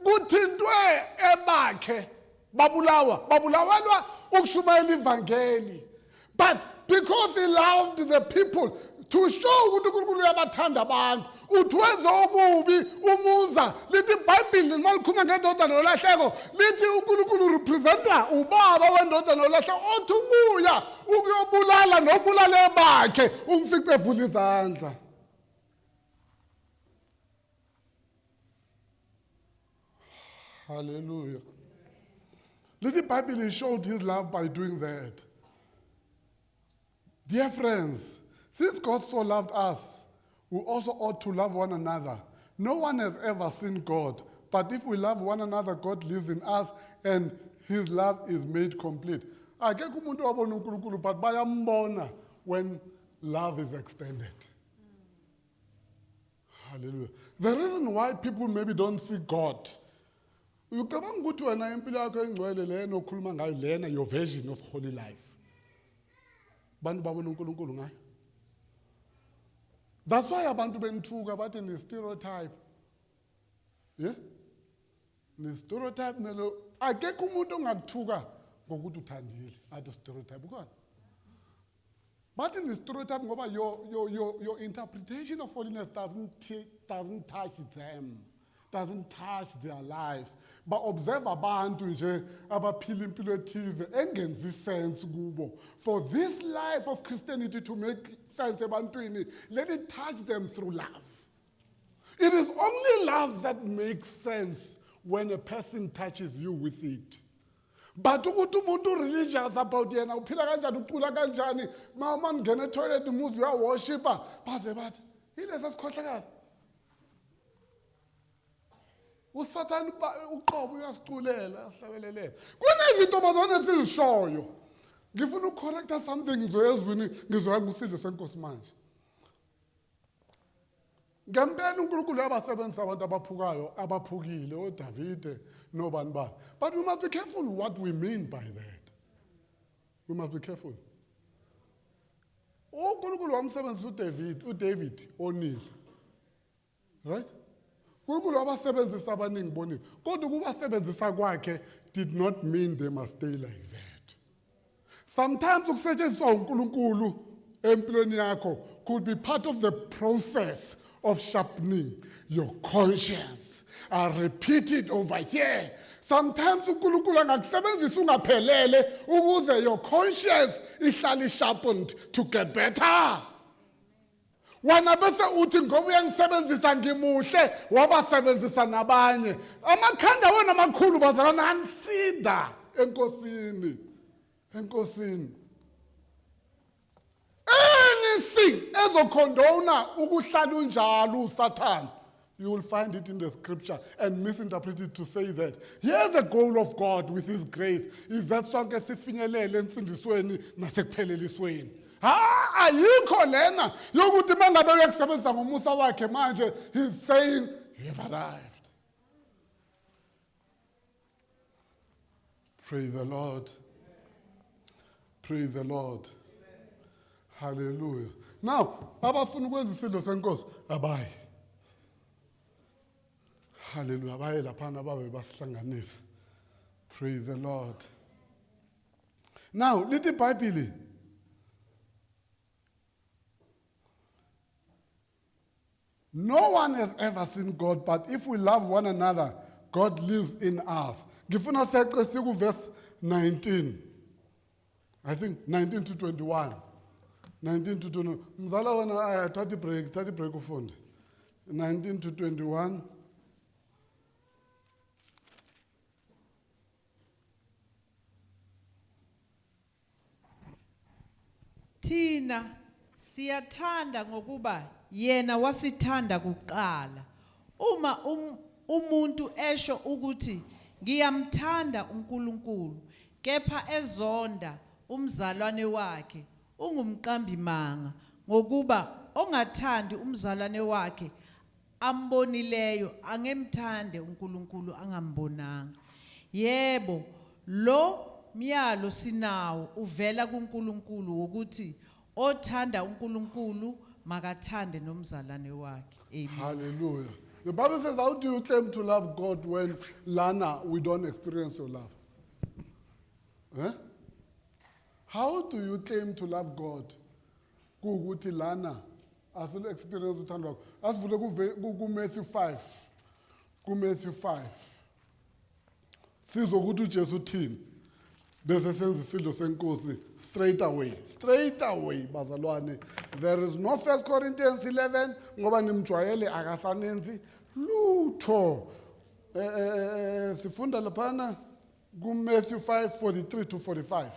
kuthintwe ebakhe babulawelwa ukushumayela ivangeli but because he loved the people to show ukuthi uNkulunkulu uyabathanda abantu uthi wenza okubi umuza lithi iBhayibheli noma likhuluma ngendodana yolahleko lithi uNkulunkulu representwa ubaba wendodana yolahleko othi ubuya ukuyobulala nobulale bakhe umfice evula izandla. Hallelujah. Little Bible showed his love by doing that. Dear friends, since God so loved us, we also ought to love one another. No one has ever seen God, but if we love one another, God lives in us and his love is made complete. Akekho umuntu wabona uNkulunkulu but bayambona when love is extended. Hallelujah. The reason why people maybe don't see God, ucabanga ukuthi wena impilo yakho engcwele lena okhuluma ngayo lena your version of holy life. Bantu babona uNkulunkulu ngayo. That's why abantu benithuka bathi ni stereotype. Yeah? Ni stereotype nelo akekho umuntu ongakuthuka ngokuthi uthandile. Athi stereotype ukhona. Bathi ni stereotype ngoba your interpretation of holiness doesn't touch them. Doesn't touch their lives. But observe abantu nje abaphila impilo ethize engenzi sense kubo. For this life of Christianity to make sense ebantwini, let it touch them through love. It is only love that makes sense when a person touches you with it. But ukuthi umuntu religious about yena uphila kanjani ucula kanjani mama ngene etoilet umuzi uya worshipa baze bathi ilesa sikhohlakala. Usathane uqobo uyasiculela asihlabelele kunezinto bazona sizishoyo ngifuna ucorrecta something ngizoyezwini ngizoya kusidlo senkosi manje ngempela uNkulunkulu uyabasebenzisa abantu abaphukayo abaphukile oDavide nobani ba but we must be careful what we mean by that. We must be careful. uNkulunkulu wamsebenzisa uDavid onile, right? uNkulunkulu wabasebenzisa abaningi bonile kodwa ukubasebenzisa kwakhe did not mean they must stay like that. Sometimes ukusetshenziswa uNkulunkulu empilweni yakho could be part of the process of sharpening your conscience. I repeat it over here. Sometimes uNkulunkulu angakusebenzisa ungaphelele ukuze your conscience ihlale sharpened to get better. Wena bese uthi ngoba uyangisebenzisa ngimuhle wabasebenzisa nabanye amakhanda wena amakhulu bazalana ansida enkosini. Anything ezokhondona ukuhlala unjalo uSatan, you will find it in the scripture and misinterpret it to say that here's the goal of God with his grace is that sonke sifinyelele ensindisweni nasekuphelelisweni. Ayikho lena yokuthi mangabe uyakusebenzisa ngomusa wakhe manje he's saying you've arrived. Praise the Lord. Praise the Lord. Hallelujah. Now, abafuna ukwenza isidlo senkosi abayi. Hallelujah. Abayi laphana babe basihlanganisa. Praise the Lord. Now, lithi iBhayibheli no one has ever seen God, but if we love one another, God lives in us. Ngifuna seqe siku verse 19. I think 19 to 21. 19 to 21. Mzala wena thatha break ufunde. 19 to 21. Thina siyathanda ngokuba yena wasithanda kuqala. Uma umuntu esho ukuthi ngiyamthanda uNkulunkulu kepha ezonda umzalwane wakhe ungumqambi manga, ngokuba ongathandi umzalwane wakhe ambonileyo angemthande uNkulunkulu angambonanga. Yebo, lo myalo sinawo uvela kuNkulunkulu wokuthi othanda uNkulunkulu makathande nomzalwane wakhe. Amen. Hallelujah. The Bible says, how do you claim to love God when, Lana, we don't experience your love? Eh? How do you claim to love God? Kuguti Lana, as you experience uthando lwakho. Asivule Matthew 5. Matthew 5. Sizokuthi uJesu uthini. Bese senza isidlo senkosi straight away bazalwane. There is no 1 Corinthians 11 ngoba nimjwayele akasanenzi lutho. Sifunda laphana ku Matthew 5:43 to 45.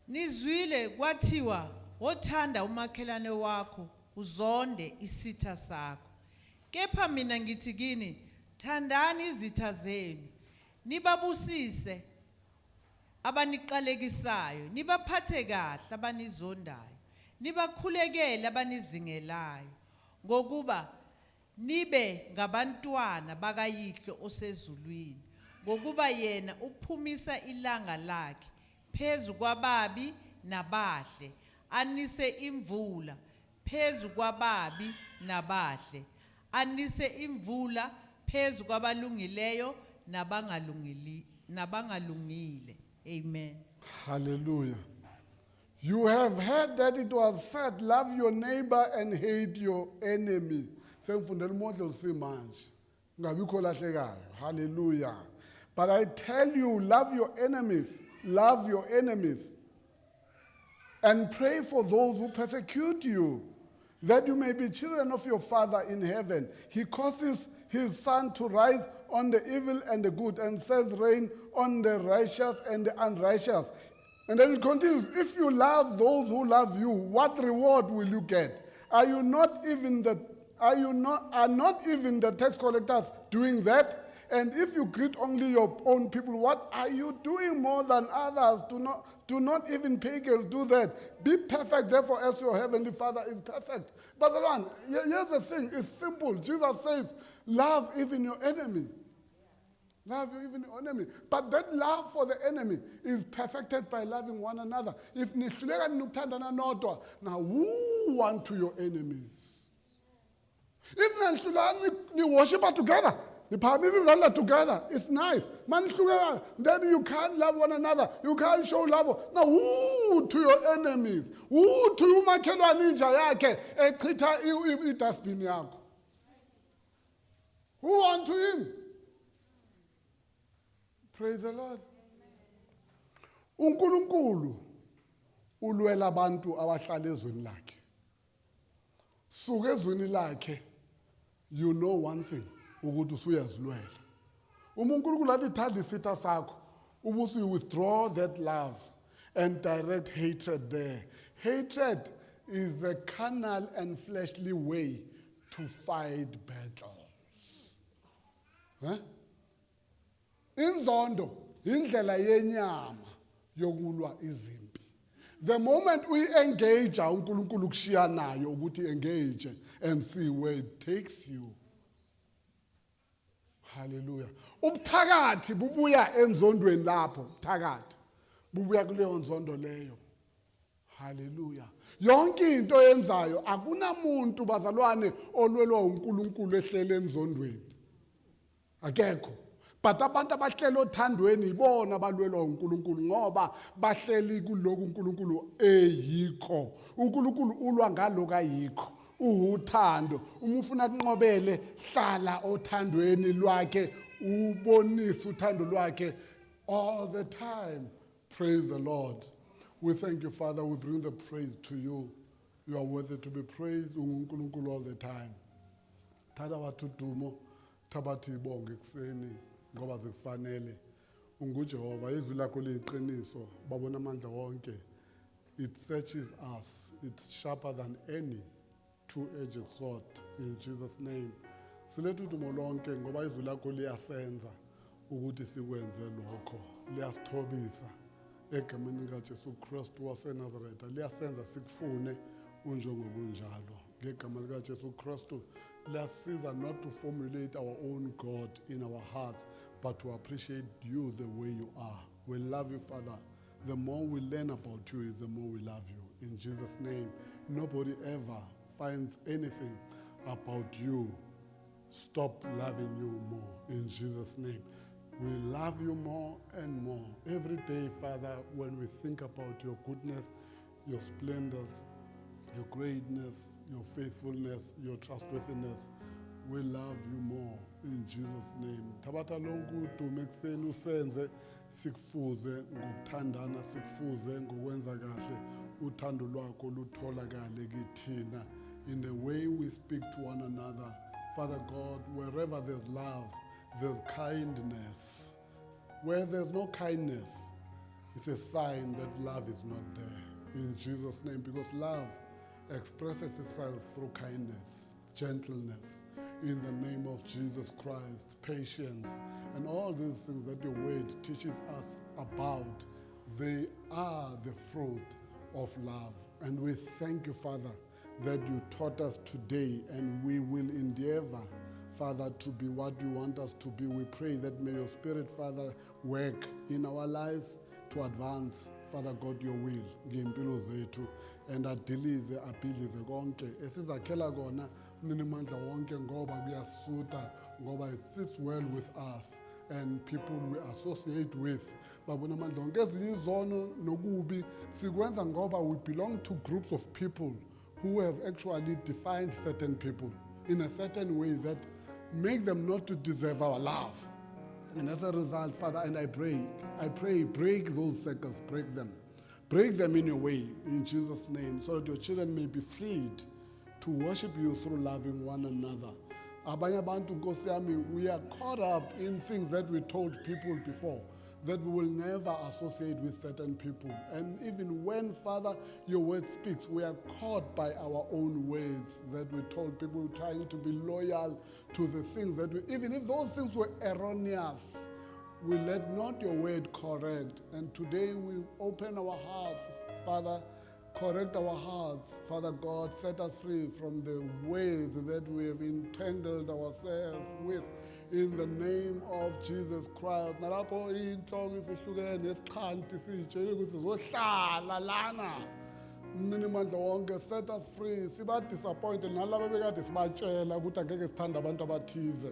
Nizwile kwathiwa wothanda umakhelane wakho uzonde isitha sakho. Kepha mina ngithi kini, thandani izitha zenu, nibabusise abaniqalekisayo, nibaphathe kahle abanizondayo, nibakhulekele abanizingelayo, ngokuba nibe ngabantwana bakayihlo osezulwini, ngokuba yena uphumisa ilanga lakhe phezu kwababi nabahle, anise imvula phezu kwababi nabahle, anise imvula phezu kwabalungileyo nabangalungile. Amen. Hallelujah. You have heard that it was said, love your neighbor and hate your enemy. Sengifundela umodlo simanje. Ngabikho lahlekayo. Hallelujah. But I tell you, love your enemies. Love your enemies. And pray for those who persecute you, that you may be children of your Father in heaven. He causes his sun to rise on the evil and the good, and sends rain on the righteous and the unrighteous. And then it continues, if you love those who love you, what reward will you get? Are not even the tax collectors doing that? And if you greet only your own people, what are you doing more than others? Do not even pagans do that. Be perfect, therefore, as your heavenly Father is perfect. But the one, here's the thing, it's simple. Jesus says, love even your enemy. Love even your enemy. But that love for the enemy is perfected by loving one another. If nihluleka nokuthandana nodwa, now who want to your enemies? If nihluleka ni worship together, the parties together, it's nice. Man, then you can't love one another. You can't show love. Now, who to your enemies? Who to you makhelwane inja yakhe echitha idustbin yakho? Who unto him? Praise the Lord. uNkulunkulu ulwela abantu abahlala ezweni lakhe. Suka ezweni lakhe, you know one thing. Ukuthi usuyazilwela. uNkulunkulu athi thanda isitha sakho, ubusu you withdraw that love and direct hatred there. Hatred is a carnal and fleshly way to fight battles. Huh? Inzondo indlela yenyama yokulwa izimpi. The moment we engage uNkulunkulu kushiya nayo ukuthi engage and see where it takes you. Hallelujah. Ubuthakathi bubuya enzondweni lapho, ubuthakathi bubuya kuleyo nzondo leyo. Hallelujah. Yonke into yenzayo akunamuntu bazalwane olwelwa uNkulunkulu ehlele enzondweni. Akekho. But abantu abahleli othandweni ibona abalwelwa uNkulunkulu ngoba bahleli kuloko uNkulunkulu eyikho. uNkulunkulu ulwa ngaloko ayikho. Uthando. Uma ufuna kunqobele hlala othandweni lwakhe ubonise uthando lwakhe all the time. Praise the Lord. We thank you, Father. We bring the praise to you. You are worthy to be praised uNkulunkulu all the time. Thatha wathudumo thabathi ibonge kuseni ngoba zikufanele ungujehova izwi lakho liyiqiniso babona amandla wonke. It searches us, it's sharper than any two-edged sword. In Jesus' name siletha udumo lonke ngoba izwi lakho liyasenza ukuthi sikwenze lokho, liyasithobisa egameni likaJesu Kristu waseNazaretha, liyasenza sikufune unjengokunjalo ngegama likaJesu Kristu. Liyasiza not to formulate our own God in our hearts, but to appreciate you the way you are. We love you, Father. The more we learn about you is the more we love you. In Jesus' name, nobody ever finds anything about you stop loving you more. In Jesus' name, we love you more and more. Every day, Father, when we think about your goodness, your splendors, your greatness, your faithfulness, your trustworthiness, we love you more. In Jesus' name. Tabata lonku udume ekuseni usenze sikufuze ngokuthandana, sikufuze ngokwenza kahle uthando lwakho lutholakale kithina in the way we speak to one another. Father God, wherever there's love, there's kindness. Where there's no kindness, it's a sign that love is not there. In Jesus' name, because love expresses itself through kindness, gentleness, in the name of Jesus Christ, patience, and all these things that your word teaches us about, they are the fruit of love. And we thank you, Father, that you taught us today, and we will endeavor, Father, to be what you want us to be. We pray that may your Spirit, Father, work in our lives to advance, Father God, your will ngempilo zethu, and adilize abhidlize konke esizakhela kona mninimandla wonke ngoba kuyasuta, ngoba it sits well with us and people we associate with. Babona amandla wonke ezinye izono nokubi sikwenza ngoba we belong to groups of people who have actually defined certain people in a certain way that make them not to deserve our love. And as a result, Father, and I pray, break those circles, break them in your way, in Jesus' name, so that your children may be freed to worship you through loving one another. Abanye abantu, Nkosi yami, we are caught up in things that we told people before, that we will never associate with certain people. And even when, Father, your word speaks, we are caught by our own ways that we told people, trying to be loyal to the things that we, even if those things were erroneous, we let not your word correct. And today we open our hearts, Father, correct our hearts. Father God, set us free from the ways that we have entangled ourselves with. In the name of Jesus Christ. Nalapho inhloko isihlukene nesikhanti sitshela ukuthi sizohlala lana. Mninimandla wonke, set us free. Siba disappointed nalabo bekade sibatshela ukuthi angeke sithanda abantu abathize.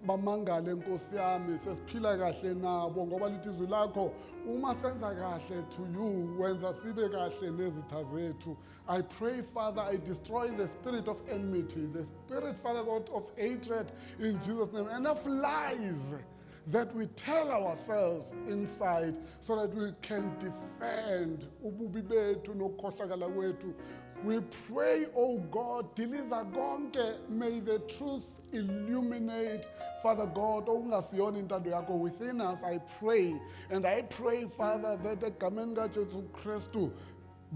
Bamangale Nkosi yami, sesiphila kahle nabo ngoba lithi izwi lakho uma senza kahle to you wenza sibe kahle nezitha zethu. I pray, Father, I destroy the spirit of enmity, the spirit, Father God, of hatred in Jesus' name, and of lies that we tell ourselves inside so that we can defend ububi bethu nokukhohlakala kwethu. We pray, oh God, deliver konke, may the truth illuminate, Father God, okungasiyona intando yakho within us. I pray, and I pray, Father, that egameni kaJesu Kristu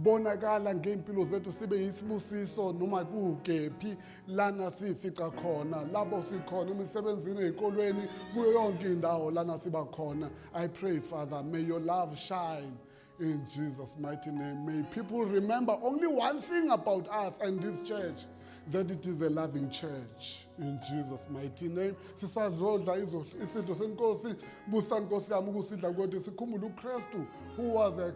bonakala ngempilo zethu sibe yisibusiso noma kukephi lana sifica khona, labo sikhona emisebenzini ezikolweni kuyo yonke indawo lana siba khona. I pray, Father, may your love shine in Jesus' mighty name. May people remember only one thing about us and this church, that it is a loving church. In Jesus' mighty name. Sisadlodla isidlo senkosi, busa Nkosi yami ukusidla kodwa sikhumbule uKristu, who was the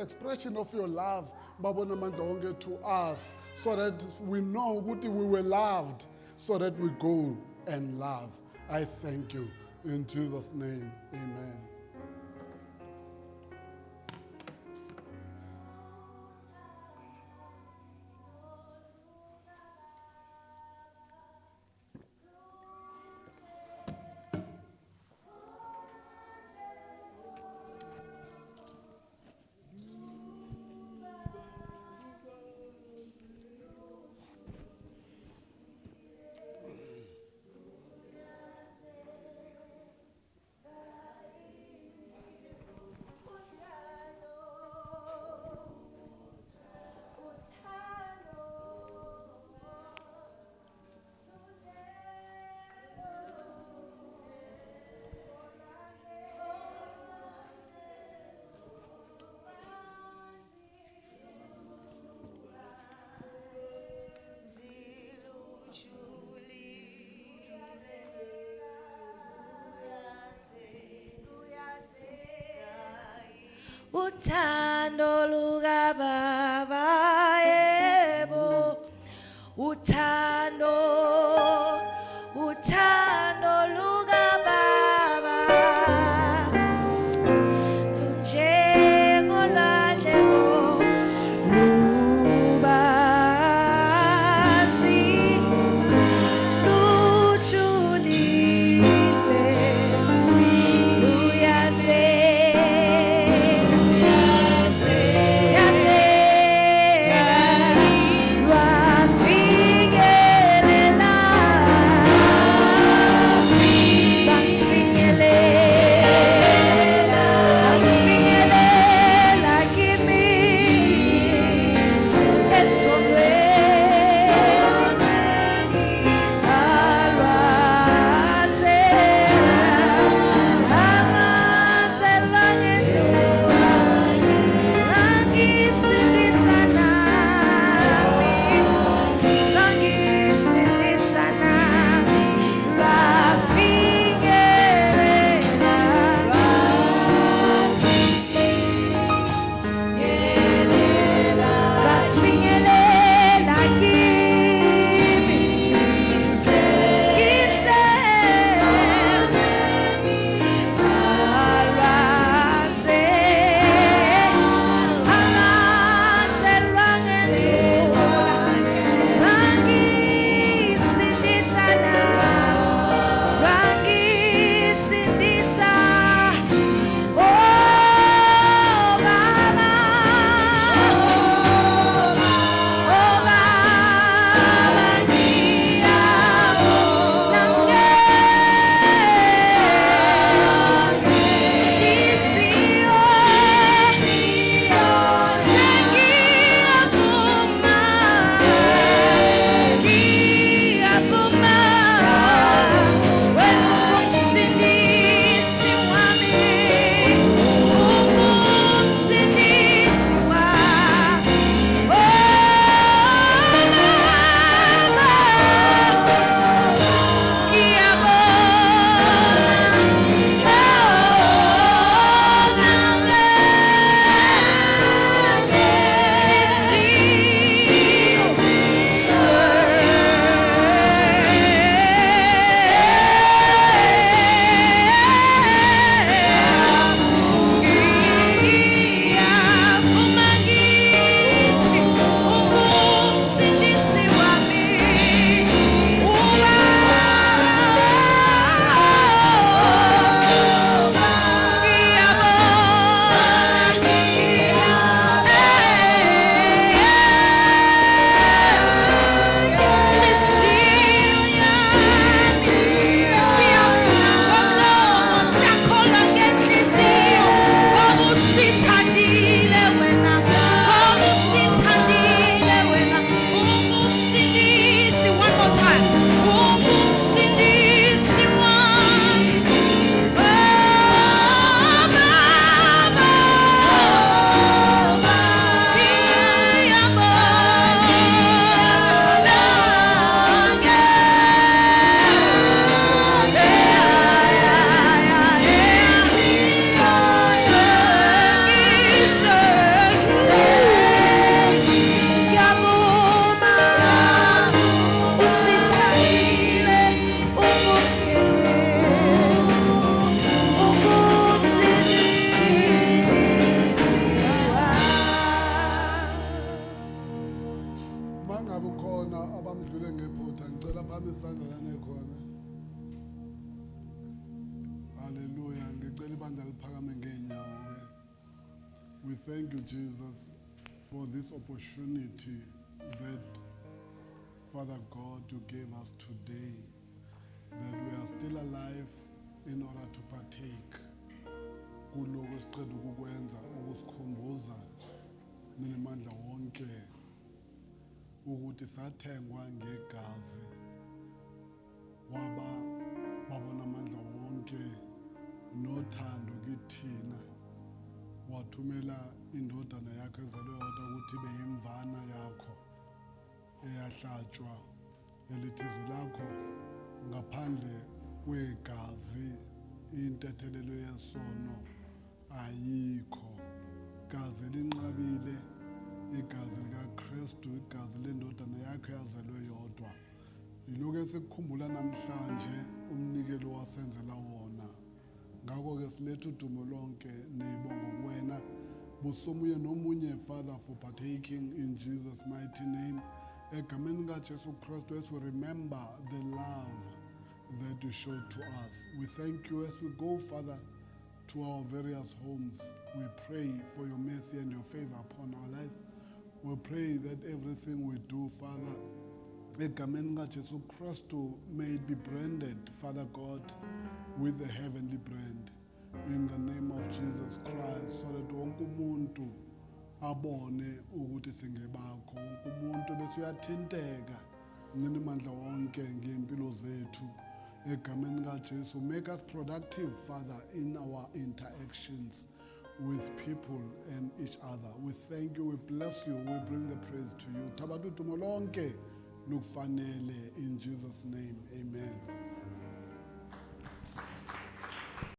expression of your love, babona amandla wonke to us, so that we know ukuthi we were loved, so that we go and love. I thank you. In Jesus' name, amen. Uthando lukababa yebo uthando lukababa lunjengolwandle lubanzi lujulile We thank you, Jesus, for this opportunity that, Father God, you gave us today, that we are still alive in order to partake. Kuloko siqeda ukukwenza ukusikhumbuza ninemandla wonke ukuthi sathengwa ngegazi waba babona amandla wonke nothando kithina wathumela indodana yakho ezalwe yodwa ukuthi ibe yimvana yakho eyahlatshwa elithi izwi lakho ngaphandle kwegazi intethelelo yesono ayikho igazi elinqabile, igazi likaKristu, igazi lendodana yakhe yazelwe yodwa. Yilokhu esikukhumbula namhlanje umnikelo wasenzela wona. Ngakho ke siletha udumo lonke nebongo kuwena, busomuye nomunye, Father, for partaking in Jesus' mighty name. Egameni kaJesu Kristu, as we remember the love that you showed to us. We thank you as we go, Father, to our various homes. We pray for your mercy and your favor upon our lives. We pray that everything we do, Father, egameni kaJesu Kristu, may it be branded, Father God, with the heavenly brand. In the name of Jesus Christ, so that wonke umuntu abone ukuthi singebakho, wonke umuntu bese uyathinteka ngenimandla wonke ngempilo zethu. Egameni kaJesu, make us productive, Father, in our interactions with people and each other. We thank you, we bless you, we bring the praise to you. Thabatu udumo lonke lukufanele, in Jesus' name, amen.